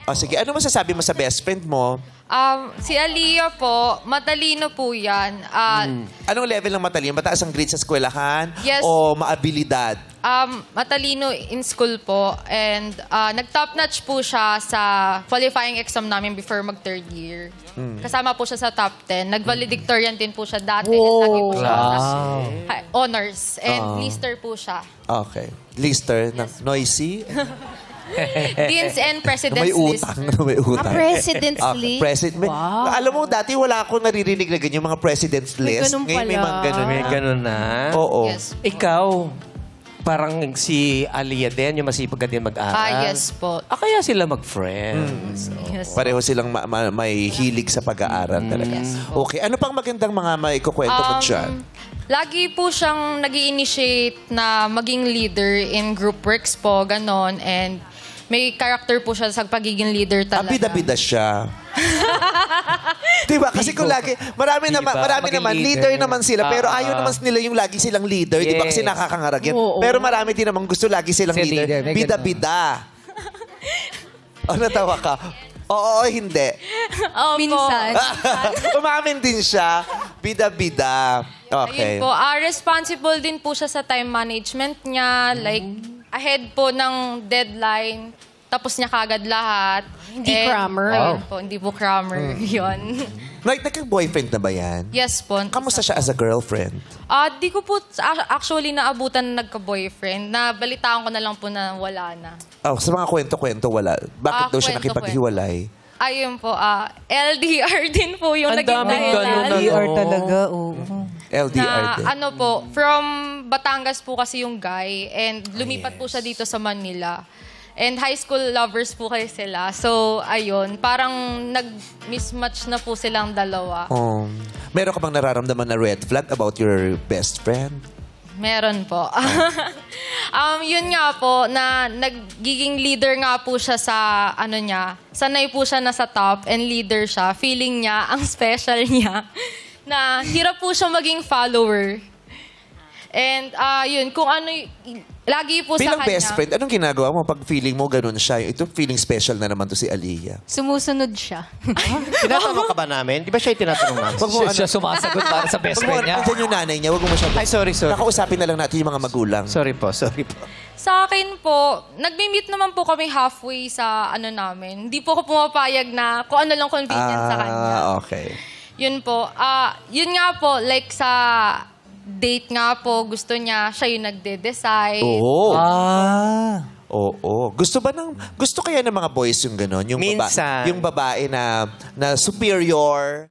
O sige, ano masasabi mo sa best friend mo? Si Aliyah po, matalino po yan. Anong level ng matalino? Mataas ang grade sa eskwelahan? Yes. O maabilidad? Matalino in school po. And nag-top notch po siya sa qualifying exam namin before mag-third year. Kasama po siya sa top 10. Nag-valedictorian din po siya dati. And lagi po siya honors. And lister po siya. Okay. Lister ng noisy? Deans and President's May List. utang. May utang. President's List? Alam mo, dati wala akong naririnig na ganyan, mga President's List. ganun Ngayon may pala. mga ganun. May ganun na. Oo. Yes. Ikaw, parang si Aliyah din, yung masipag ka din mag-aral. Yes po. Kaya sila mag-friends. Yes. Pareho silang may hilig sa pag-aaral talaga. Okay. Ano pang magandang mga may kukwento mo dyan? Lagi po siyang nag-i-initiate na maging leader in group works po, ganon. And may character po siya sa pagiging leader talaga. Bida-bida siya. Diba? Kasi kung lagi, marami Maging naman, leader. leader naman sila, pero ayaw naman nila yung lagi silang leader, di ba? Kasi Yes. nakakangarag yan. Oo. Pero marami din naman gusto lagi silang Si leader. leader, may Bida-bida. O, natawa ka? Oo, hindi. Minsan. Umamin din siya. Bida-bida. Okay. Ayun po, responsible din po siya sa time management niya. Like, ahead po ng deadline. Tapos niya kagad lahat. Hindi crammer. Ayun po, hindi po crammer. Yun. Nagka-boyfriend na ba yan? Yes po. Kamusta siya as a girlfriend? Di ko po actually naabutan na nagka-boyfriend. Nabalitaan ko na lang po na wala na. Oh, sa mga kwento-kwento, wala. Bakit daw siya Kwento-kwento. nakipaghiwalay? Ayun po, LDR din po yung Ang naging daming dahilan. ganun, ano? LDR talaga, oo. LDR Na din. ano po, from Batangas po kasi yung guy and lumipat po siya dito sa Manila. And high school lovers po kayo sila. So, ayun, parang nag-mismatch na po silang dalawa. Meron ka bang nararamdaman na red flag about your best friend? Meron po. Yun nga po, na nagiging leader nga po siya sa, ano niya, sanay po siya nasa top and leader siya. Feeling niya, ang special niya, na hirap po siya maging follower. And yun, kung ano, lagi po sa Bilang kanya. best friend, anong ginagawa mo pag feeling mo ganun siya? Ito feeling special na naman to si Aliyah. Sumusunod siya. Tinatanong ka ba namin? Di ba siya yung tinatanong namin? Wag mo, Siya sumasagot para sa best wag mo, friend niya. andyan yung nanay niya, wag mo masyado. Ay, sorry. Nakausapin na lang natin yung mga magulang. Sorry po. Sa akin po, nagmi-meet naman po kami halfway sa ano namin. Hindi po ako pumapayag na kung ano lang convenient sa kanya. Okay. Yun po. Yun nga po, like sa date nga po, gusto niya, siya yung nagde-decide. Oo. Ah. Oo. Gusto kaya ng mga boys yung gano'n? Yung Minsan. yung babae na superior.